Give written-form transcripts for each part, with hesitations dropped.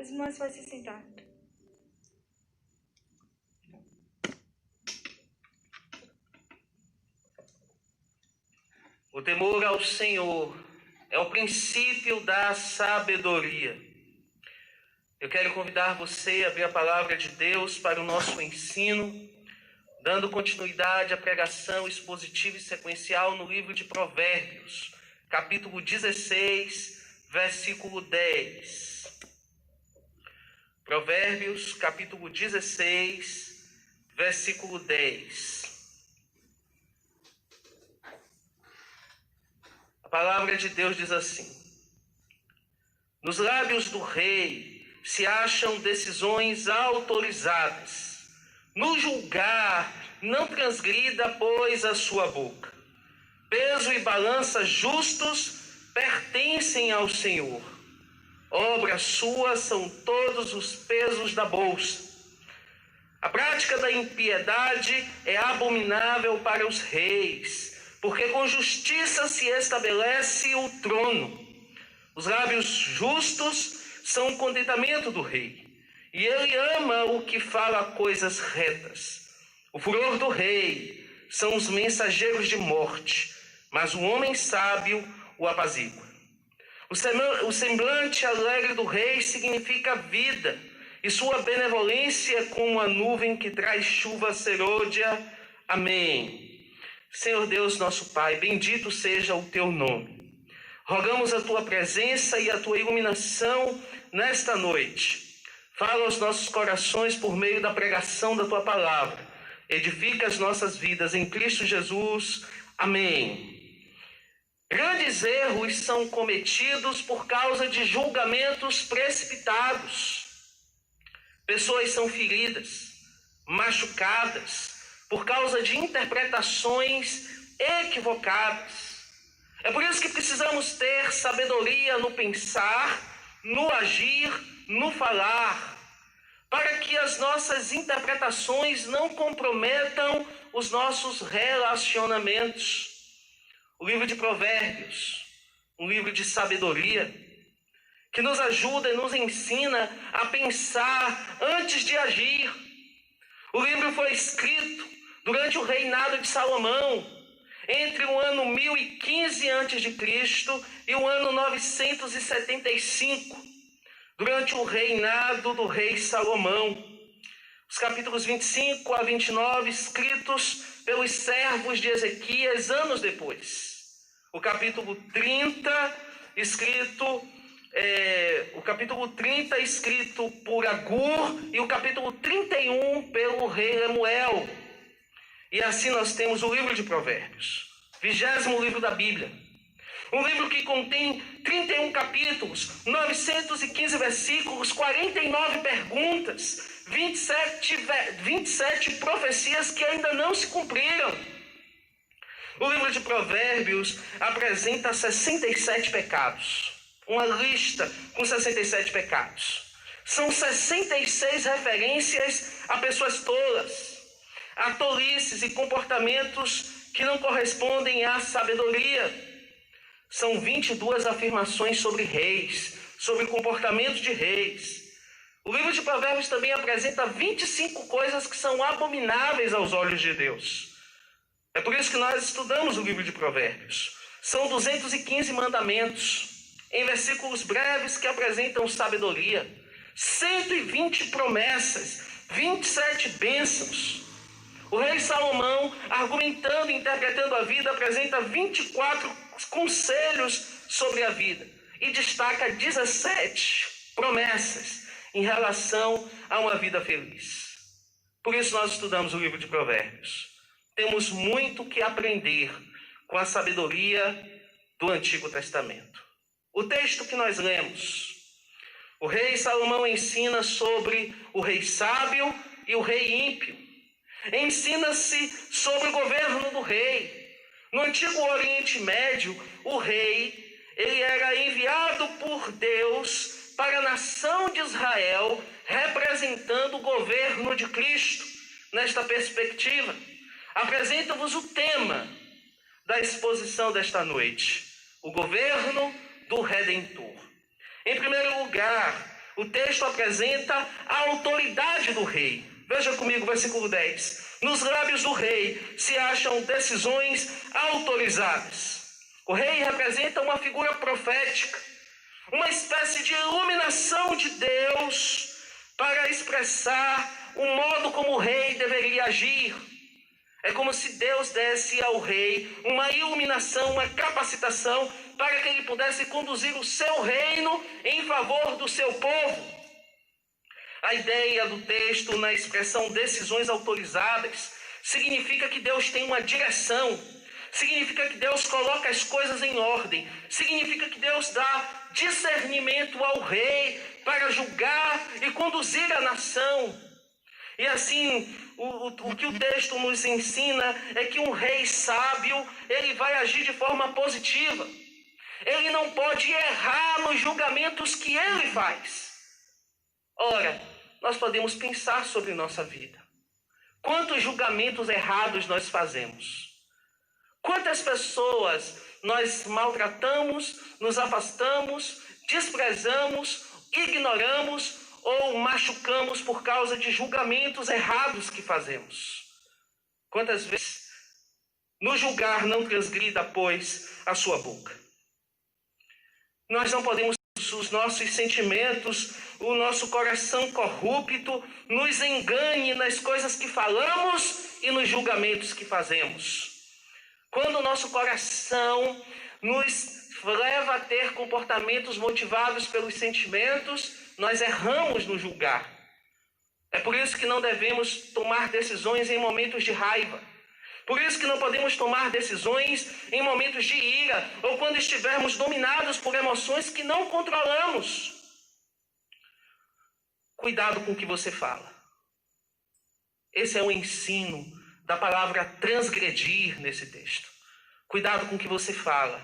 Os irmãos podem se sentar. O temor ao Senhor é o princípio da sabedoria. Eu quero convidar você a abrir a palavra de Deus para o nosso ensino, dando continuidade à pregação expositiva e sequencial no livro de Provérbios, capítulo 16, versículo 10. Provérbios, capítulo 16, versículo 10. A palavra de Deus diz assim: nos lábios do rei se acham decisões autorizadas. No julgar, não transgrida, pois, a sua boca. Peso e balança justos pertencem ao Senhor. Obra sua são todos os pesos da bolsa. A prática da impiedade é abominável para os reis, porque com justiça se estabelece o trono. Os lábios justos são o contentamento do rei, e ele ama o que fala coisas retas. O furor do rei são os mensageiros de morte, mas o homem sábio o apazigua. O semblante alegre do rei significa vida, e sua benevolência como a nuvem que traz chuva serôdia. Amém. Senhor Deus, nosso Pai, bendito seja o teu nome. Rogamos a tua presença e a tua iluminação nesta noite. Fala aos nossos corações por meio da pregação da tua palavra. Edifica as nossas vidas em Cristo Jesus. Amém. Grandes erros são cometidos por causa de julgamentos precipitados. Pessoas são feridas, machucadas, por causa de interpretações equivocadas. É por isso que precisamos ter sabedoria no pensar, no agir, no falar, para que as nossas interpretações não comprometam os nossos relacionamentos. O livro de Provérbios, um livro de sabedoria, que nos ajuda e nos ensina a pensar antes de agir. O livro foi escrito durante o reinado de Salomão, entre o ano 1015 a.C. e o ano 975, durante o reinado do rei Salomão. Os capítulos 25 a 29, escritos pelos servos de Ezequias anos depois. O capítulo 30, escrito por Agur, e o capítulo 31 pelo rei Lemuel. E assim nós temos o livro de Provérbios, 20º livro da Bíblia. Um livro que contém 31 capítulos, 915 versículos, 49 perguntas, 27 profecias que ainda não se cumpriram. O livro de Provérbios apresenta 67 pecados. Uma lista com 67 pecados. São 66 referências a pessoas tolas, a tolices e comportamentos que não correspondem à sabedoria. São 22 afirmações sobre reis, sobre comportamento de reis. O livro de Provérbios também apresenta 25 coisas que são abomináveis aos olhos de Deus. É por isso que nós estudamos o livro de Provérbios. São 215 mandamentos, em versículos breves que apresentam sabedoria. 120 promessas, 27 bênçãos. O rei Salomão, argumentando e interpretando a vida, apresenta 24 conselhos sobre a vida e destaca 17 promessas em relação a uma vida feliz. Por isso nós estudamos o livro de Provérbios. Temos muito que aprender com a sabedoria do Antigo Testamento. O texto que nós lemos, o rei Salomão ensina sobre o rei sábio e o rei ímpio. Ensina-se sobre o governo do rei. No Antigo Oriente Médio, o rei, ele era enviado por Deus para a nação de Israel, representando o governo de Cristo. Nesta perspectiva, apresento-vos o tema da exposição desta noite: o governo do Redentor. Em primeiro lugar, o texto apresenta a autoridade do rei. Veja comigo o versículo 10. Nos lábios do rei se acham decisões autorizadas. O rei representa uma figura profética, uma espécie de iluminação de Deus para expressar o modo como o rei deveria agir. É como se Deus desse ao rei uma iluminação, uma capacitação para que ele pudesse conduzir o seu reino em favor do seu povo. A ideia do texto na expressão decisões autorizadas significa que Deus tem uma direção, significa que Deus coloca as coisas em ordem, significa que Deus dá discernimento ao rei para julgar e conduzir a nação. E assim, o que o texto nos ensina é que um rei sábio, ele vai agir de forma positiva. Ele não pode errar nos julgamentos que ele faz. Ora, nós podemos pensar sobre nossa vida. Quantos julgamentos errados nós fazemos? Quantas pessoas nós maltratamos, nos afastamos, desprezamos, ignoramos ou machucamos por causa de julgamentos errados que fazemos? Quantas vezes no julgar não transgrida, pois, a sua boca? Nós não podemos, os nossos sentimentos, o nosso coração corrupto, nos engane nas coisas que falamos e nos julgamentos que fazemos. Quando o nosso coração nos leva a ter comportamentos motivados pelos sentimentos, nós erramos no julgar. É por isso que não devemos tomar decisões em momentos de raiva. Por isso que não podemos tomar decisões em momentos de ira ou quando estivermos dominados por emoções que não controlamos. Cuidado com o que você fala. Esse é o ensino da palavra transgredir nesse texto. Cuidado com o que você fala,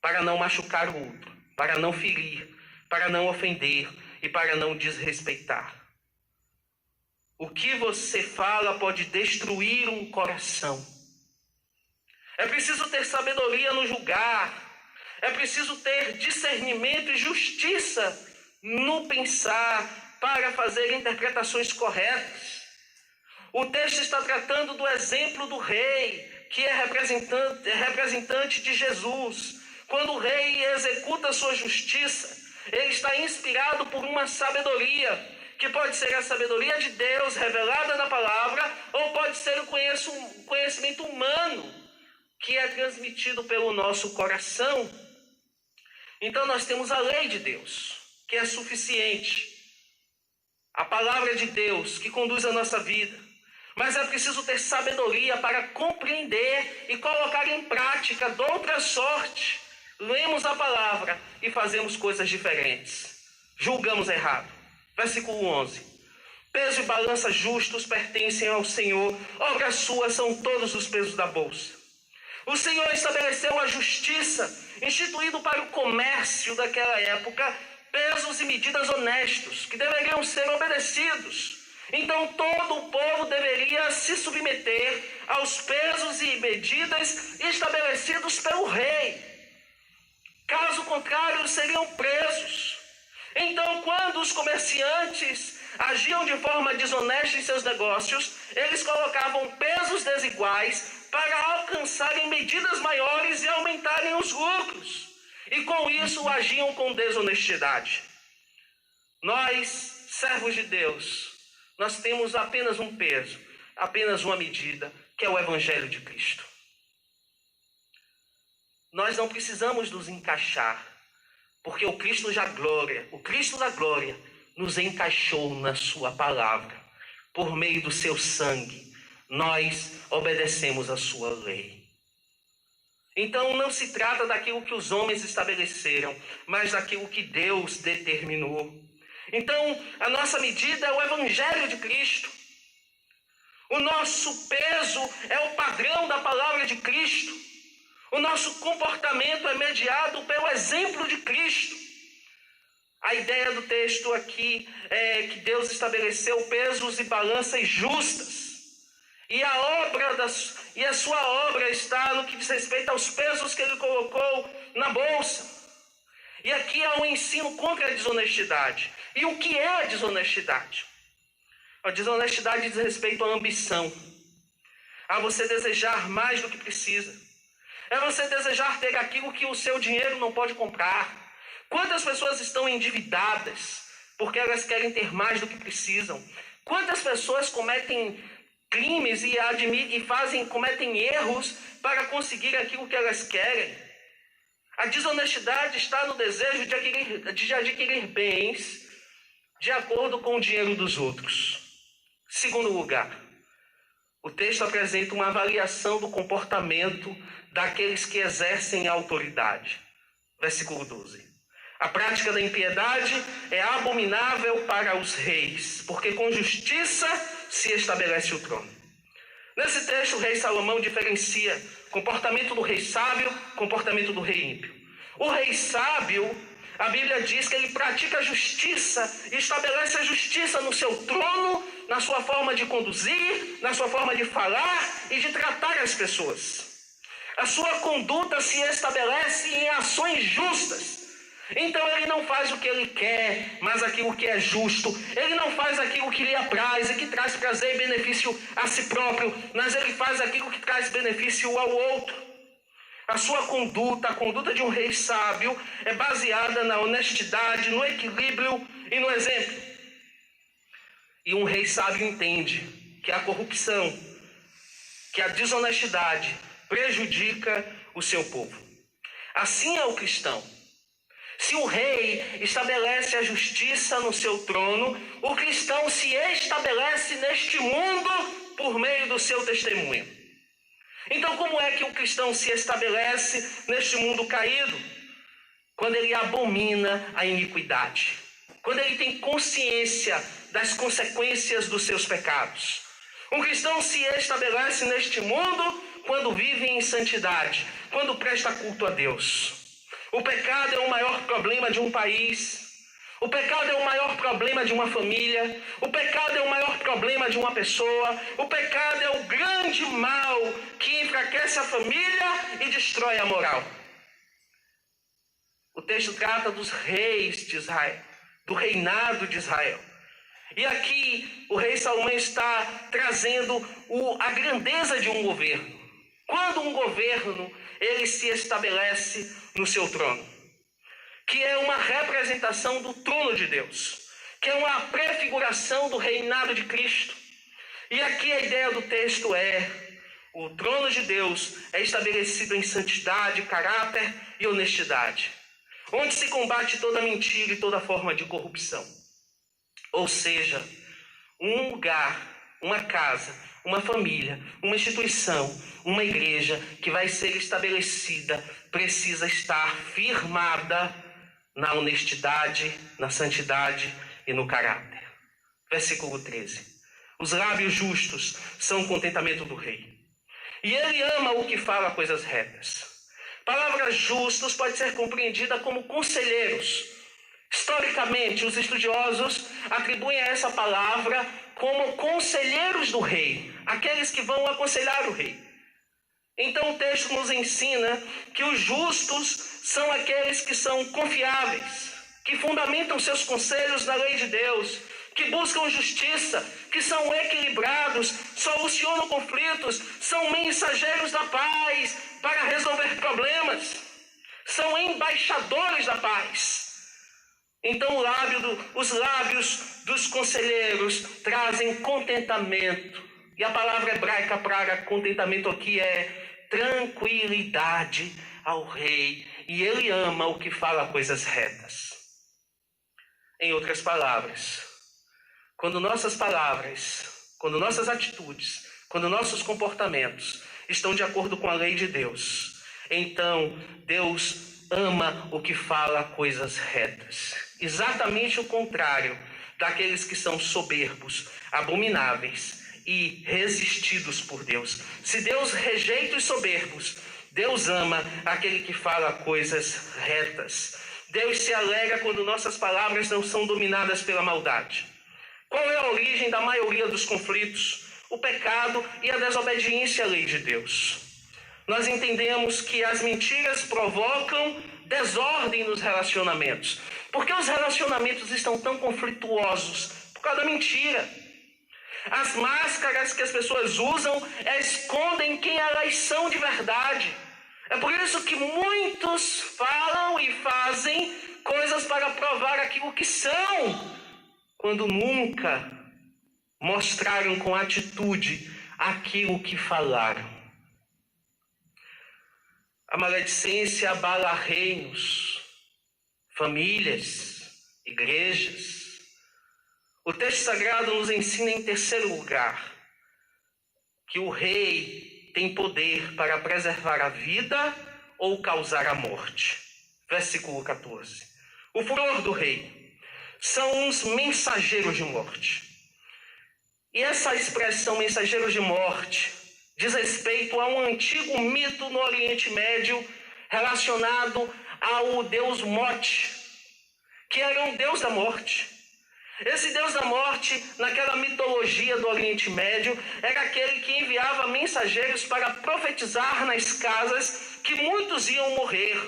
para não machucar o outro, para não ferir, para não ofender e para não desrespeitar. O que você fala pode destruir um coração. É preciso ter sabedoria no julgar. É preciso ter discernimento e justiça no pensar para fazer interpretações corretas. O texto está tratando do exemplo do rei, que é representante de Jesus. Quando o rei executa sua justiça, ele está inspirado por uma sabedoria, que pode ser a sabedoria de Deus revelada na palavra, ou pode ser o conhecimento humano, que é transmitido pelo nosso coração. Então nós temos a lei de Deus, que é suficiente, a palavra de Deus que conduz a nossa vida, mas é preciso ter sabedoria para compreender e colocar em prática. De outra sorte, lemos a palavra e fazemos coisas diferentes, julgamos errado. Versículo 11: peso e balança justos pertencem ao Senhor, obras suas são todos os pesos da bolsa. O Senhor estabeleceu a justiça, instituído para o comércio daquela época, pesos e medidas honestos, que deveriam ser obedecidos. Então todo o povo deveria se submeter aos pesos e medidas estabelecidos pelo rei. Caso contrário, seriam presos. Então, quando os comerciantes agiam de forma desonesta em seus negócios, eles colocavam pesos desiguais para alcançarem medidas maiores e aumentarem os lucros. E com isso agiam com desonestidade. Nós, servos de Deus, nós temos apenas um peso, apenas uma medida, que é o Evangelho de Cristo. Nós não precisamos nos encaixar, porque o Cristo da glória, nos encaixou na sua palavra. Por meio do seu sangue, nós obedecemos a sua lei. Então não se trata daquilo que os homens estabeleceram, mas daquilo que Deus determinou. Então a nossa medida é o Evangelho de Cristo. O nosso peso é o padrão da palavra de Cristo. O nosso comportamento é mediado pelo exemplo de Cristo. A ideia do texto aqui é que Deus estabeleceu pesos e balanças justas. E a sua obra está no que diz respeito aos pesos que ele colocou na bolsa. E aqui há um ensino contra a desonestidade. E o que é a desonestidade? A desonestidade diz respeito à ambição, a você desejar mais do que precisa. É você desejar ter aquilo que o seu dinheiro não pode comprar. Quantas pessoas estão endividadas porque elas querem ter mais do que precisam? Quantas pessoas cometem crimes e cometem erros para conseguir aquilo que elas querem? A desonestidade está no desejo de adquirir bens de acordo com o dinheiro dos outros. Segundo lugar, o texto apresenta uma avaliação do comportamento daqueles que exercem a autoridade. Versículo 12. A prática da impiedade é abominável para os reis, porque com justiça se estabelece o trono. Nesse texto, o rei Salomão diferencia comportamento do rei sábio, comportamento do rei ímpio. O rei sábio, a Bíblia diz que ele pratica a justiça e estabelece a justiça no seu trono, na sua forma de conduzir, na sua forma de falar e de tratar as pessoas. A sua conduta se estabelece em ações justas. Então ele não faz o que ele quer, mas aquilo que é justo. Ele não faz aquilo que lhe apraz e que traz prazer e benefício a si próprio, mas ele faz aquilo que traz benefício ao outro. A sua conduta, a conduta de um rei sábio, é baseada na honestidade, no equilíbrio e no exemplo. E um rei sábio entende que a corrupção, que a desonestidade prejudica o seu povo. Assim é o cristão. Se o rei estabelece a justiça no seu trono, o cristão se estabelece neste mundo por meio do seu testemunho. Então, como é que o cristão se estabelece neste mundo caído? Quando ele abomina a iniquidade. Quando ele tem consciência das consequências dos seus pecados. Um cristão se estabelece neste mundo quando vive em santidade, quando presta culto a Deus. O pecado é o maior problema de um país. O pecado é o maior problema de uma família. O pecado é o maior problema de uma pessoa. O pecado é o grande mal que enfraquece a família e destrói a moral. O texto trata dos reis de Israel, do reinado de Israel. E aqui o rei Salomão está trazendo a grandeza de um governo. Quando um governo ele se estabelece no seu trono, que é uma representação do trono de Deus, que é uma prefiguração do reinado de Cristo. E aqui a ideia do texto é: o trono de Deus é estabelecido em santidade, caráter e honestidade, onde se combate toda mentira e toda forma de corrupção. Ou seja, um lugar, uma casa, uma família, uma instituição, uma igreja que vai ser estabelecida precisa estar firmada na honestidade, na santidade e no caráter. Versículo 13. Os lábios justos são o contentamento do rei, e ele ama o que fala coisas retas. Palavras justos pode ser compreendida como conselheiros. Historicamente, os estudiosos atribuem a essa palavra como conselheiros do rei, aqueles que vão aconselhar o rei. Então o texto nos ensina que os justos são aqueles que são confiáveis, que fundamentam seus conselhos na lei de Deus, que buscam justiça, que são equilibrados, solucionam conflitos, são mensageiros da paz para resolver problemas, são embaixadores da paz. Então os lábios dos conselheiros trazem contentamento. E a palavra hebraica para contentamento aqui é tranquilidade ao rei. E ele ama o que fala coisas retas. Em outras palavras, quando nossas palavras, quando nossas atitudes, quando nossos comportamentos estão de acordo com a lei de Deus, então Deus ama o que fala coisas retas. Exatamente o contrário daqueles que são soberbos, abomináveis e resistidos por Deus. Se Deus rejeita os soberbos, Deus ama aquele que fala coisas retas. Deus se alegra quando nossas palavras não são dominadas pela maldade. Qual é a origem da maioria dos conflitos? O pecado e a desobediência à lei de Deus. Nós entendemos que as mentiras provocam desordem nos relacionamentos. Por que os relacionamentos estão tão conflituosos? Por causa da mentira. As máscaras que as pessoas usam escondem quem elas são de verdade. É por isso que muitos falam e fazem coisas para provar aquilo que são, quando nunca mostraram com atitude aquilo que falaram. A maledicência abala reinos, famílias, igrejas. O texto sagrado nos ensina, em terceiro lugar, que o rei tem poder para preservar a vida ou causar a morte. Versículo 14. O furor do rei são uns mensageiros de morte. E essa expressão mensageiros de morte diz respeito a um antigo mito no Oriente Médio relacionado ao deus Mote, que era um deus da morte. Esse deus da morte, naquela mitologia do Oriente Médio, era aquele que enviava mensageiros para profetizar nas casas que muitos iam morrer.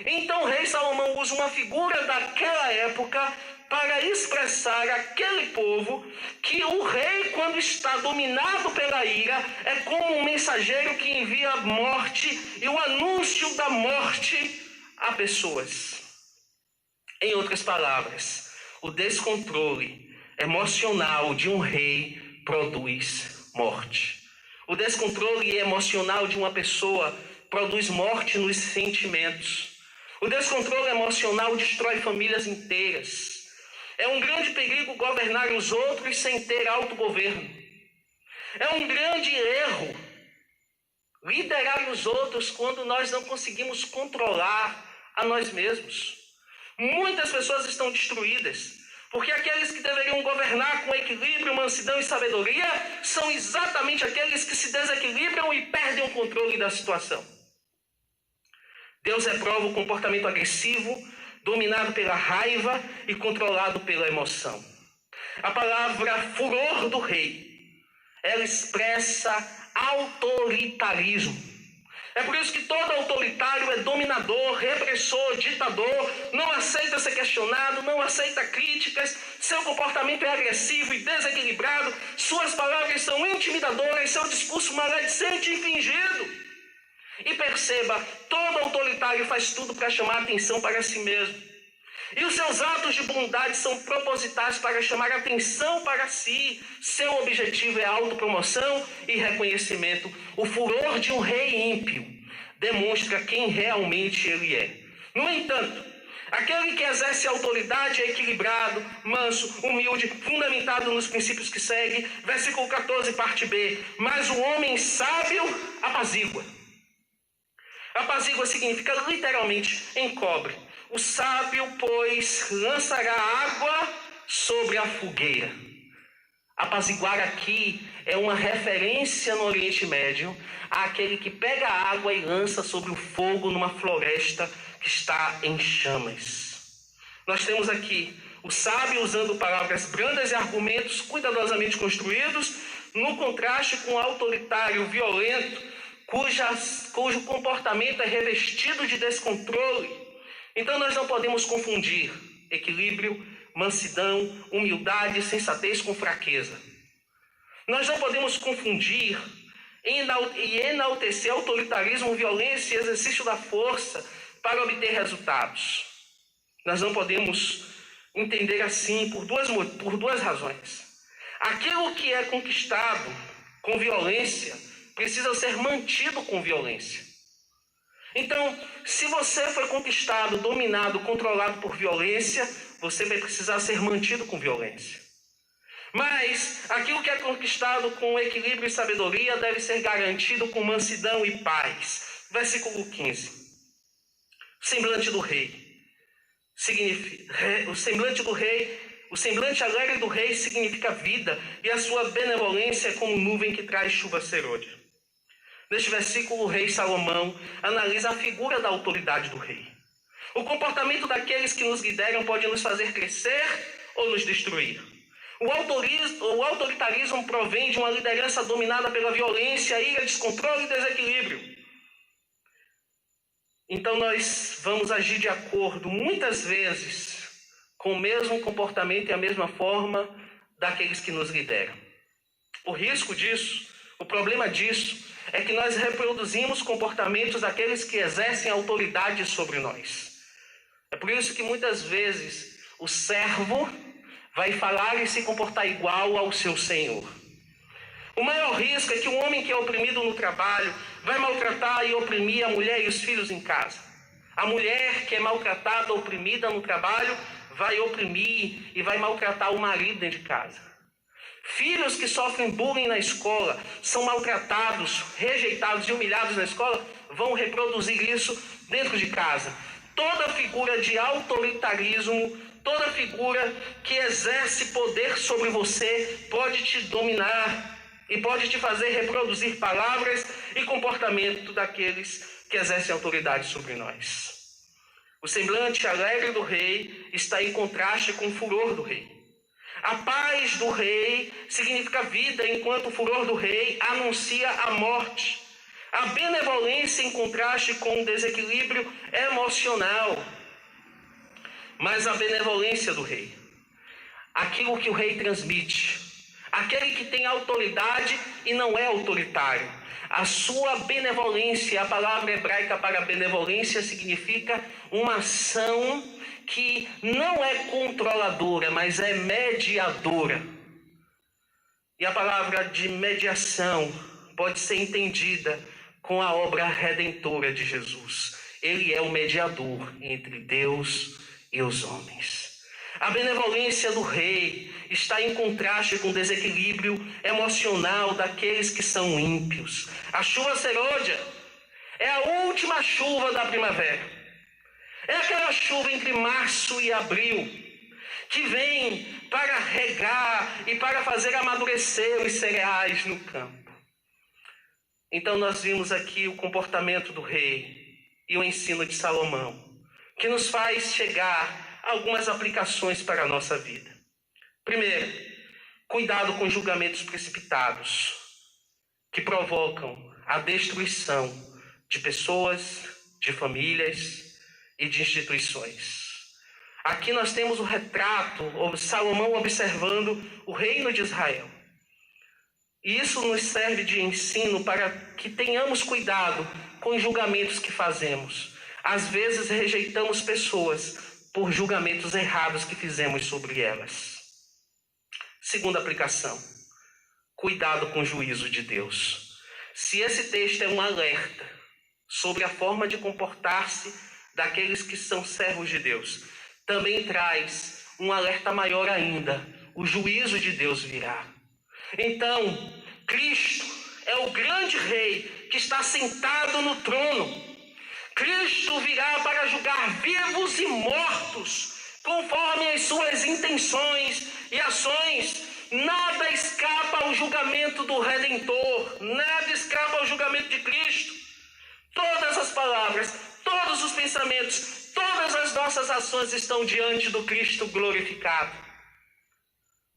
Então o rei Salomão usa uma figura daquela época para expressar àquele povo que o rei, quando está dominado pela ira, é como um mensageiro que envia a morte e o anúncio da morte a pessoas. Em outras palavras, o descontrole emocional de um rei produz morte. O descontrole emocional de uma pessoa produz morte nos sentimentos. O descontrole emocional destrói famílias inteiras. É um grande perigo governar os outros sem ter autogoverno. É um grande erro liderar os outros quando nós não conseguimos controlar a nós mesmos. Muitas pessoas estão destruídas, porque aqueles que deveriam governar com equilíbrio, mansidão e sabedoria são exatamente aqueles que se desequilibram e perdem o controle da situação. Deus reprova o comportamento agressivo, dominado pela raiva e controlado pela emoção. A palavra furor do rei, ela expressa autoritarismo. É por isso que todo autoritário é dominador, repressor, ditador, não aceita ser questionado, não aceita críticas, seu comportamento é agressivo e desequilibrado, suas palavras são intimidadoras, seu discurso maledicente e fingido. E perceba, todo autoritário faz tudo para chamar a atenção para si mesmo. E os seus atos de bondade são propositais para chamar a atenção para si. Seu objetivo é autopromoção e reconhecimento. O furor de um rei ímpio demonstra quem realmente ele é. No entanto, aquele que exerce autoridade é equilibrado, manso, humilde, fundamentado nos princípios que segue. Versículo 14, parte B. Mas o homem sábio apazigua. Apazigua significa literalmente encobre. O sábio, pois, lançará água sobre a fogueira. Apaziguar aqui é uma referência no Oriente Médio àquele que pega a água e lança sobre o fogo numa floresta que está em chamas. Nós temos aqui o sábio usando palavras brandas e argumentos cuidadosamente construídos, no contraste com o autoritário violento, cujo comportamento é revestido de descontrole. Então nós não podemos confundir equilíbrio, mansidão, humildade e sensatez com fraqueza. Nós não podemos confundir e enaltecer autoritarismo, violência e exercício da força para obter resultados. Nós não podemos entender assim por duas razões. Aquilo que é conquistado com violência precisa ser mantido com violência. Então, se você foi conquistado, dominado, controlado por violência, você vai precisar ser mantido com violência. Mas aquilo que é conquistado com equilíbrio e sabedoria deve ser garantido com mansidão e paz. Versículo 15. O semblante do rei o semblante alegre do rei significa vida, e a sua benevolência é como nuvem que traz chuva serôdia. Neste versículo, o rei Salomão analisa a figura da autoridade do rei. O comportamento daqueles que nos lideram pode nos fazer crescer ou nos destruir. O autoritarismo provém de uma liderança dominada pela violência, ira, descontrole e desequilíbrio. Então nós vamos agir de acordo, muitas vezes, com o mesmo comportamento e a mesma forma daqueles que nos lideram. O risco disso, o problema disso, é que nós reproduzimos comportamentos daqueles que exercem autoridade sobre nós. É por isso que muitas vezes o servo vai falar e se comportar igual ao seu senhor. O maior risco é que o homem que é oprimido no trabalho vai maltratar e oprimir a mulher e os filhos em casa. A mulher que é maltratada, oprimida no trabalho, vai oprimir e vai maltratar o marido dentro de casa. Filhos que sofrem bullying na escola, são maltratados, rejeitados e humilhados na escola, vão reproduzir isso dentro de casa. Toda figura de autoritarismo, toda figura que exerce poder sobre você pode te dominar e pode te fazer reproduzir palavras e comportamento daqueles que exercem autoridade sobre nós. O semblante alegre do rei está em contraste com o furor do rei. A paz do rei significa vida, enquanto o furor do rei anuncia a morte. A benevolência em contraste com o desequilíbrio emocional. Mas a benevolência do rei, aquilo que o rei transmite, aquele que tem autoridade e não é autoritário, a sua benevolência, a palavra hebraica para benevolência significa uma ação que não é controladora, mas é mediadora. E a palavra de mediação pode ser entendida com a obra redentora de Jesus. Ele é o mediador entre Deus e os homens. A benevolência do rei está em contraste com o desequilíbrio emocional daqueles que são ímpios. A chuva serôdia é a última chuva da primavera. É aquela chuva entre março e abril que vem para regar e para fazer amadurecer os cereais no campo. Então nós vimos aqui o comportamento do rei e o ensino de Salomão, que nos faz chegar a algumas aplicações para a nossa vida. Primeiro, cuidado com julgamentos precipitados, que provocam a destruição de pessoas, de famílias e de instituições. Aqui nós temos o retrato, Salomão observando o reino de Israel. E isso nos serve de ensino para que tenhamos cuidado com os julgamentos que fazemos. Às vezes rejeitamos pessoas por julgamentos errados que fizemos sobre elas. Segunda aplicação, cuidado com o juízo de Deus. Se esse texto é um alerta sobre a forma de comportar-se daqueles que são servos de Deus, também traz um alerta maior ainda: o juízo de Deus virá. Então, Cristo é o grande rei que está sentado no trono. Cristo virá para julgar vivos e mortos, conforme as suas intenções e ações. Nada escapa ao julgamento do Redentor, nada escapa ao julgamento de Cristo. Todas as palavras, todos os pensamentos, todas as nossas ações estão diante do Cristo glorificado.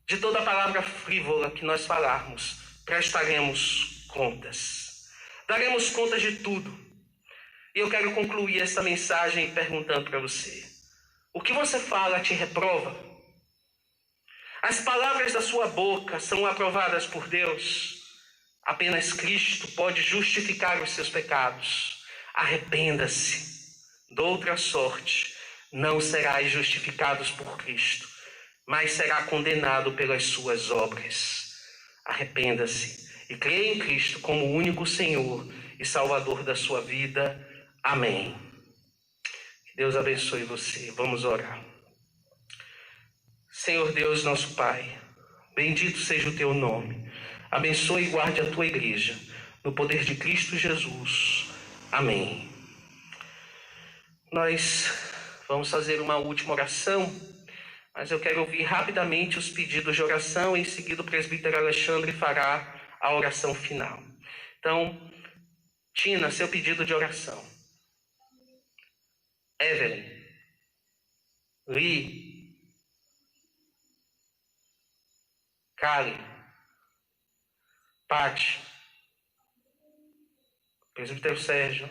De toda palavra frívola que nós falarmos, prestaremos contas. Daremos conta de tudo. E eu quero concluir essa mensagem perguntando para você: o que você fala te reprova? As palavras da sua boca são aprovadas por Deus? Apenas Cristo pode justificar os seus pecados. Arrependa-se. De outra sorte, não serás justificado por Cristo, mas será condenado pelas suas obras. Arrependa-se e creia em Cristo como o único Senhor e Salvador da sua vida. Amém. Que Deus abençoe você. Vamos orar. Senhor Deus, nosso Pai, bendito seja o teu nome. Abençoe e guarde a tua igreja, no poder de Cristo Jesus. Amém. Nós vamos fazer uma última oração, mas eu quero ouvir rapidamente os pedidos de oração. Em seguida, o presbítero Alexandre fará a oração final. Então, Tina, seu pedido de oração. Evelyn, Lee, Kali, Pati, presbítero Sérgio,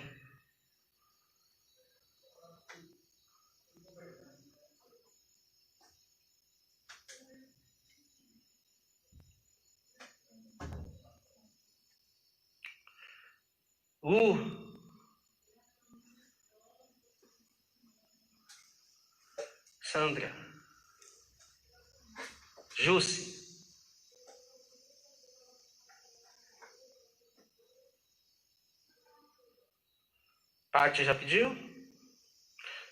Sandra, Jussi, Pati já pediu?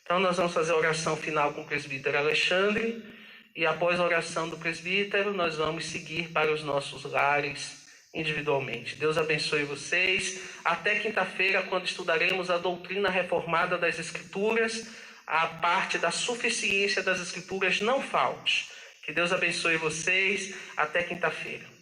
Então nós vamos fazer a oração final com o presbítero Alexandre e após a oração do presbítero nós vamos seguir para os nossos lares individualmente. Deus abençoe vocês. Até quinta-feira, quando estudaremos a doutrina reformada das Escrituras, a parte da suficiência das Escrituras não falte. Que Deus abençoe vocês. Até quinta-feira.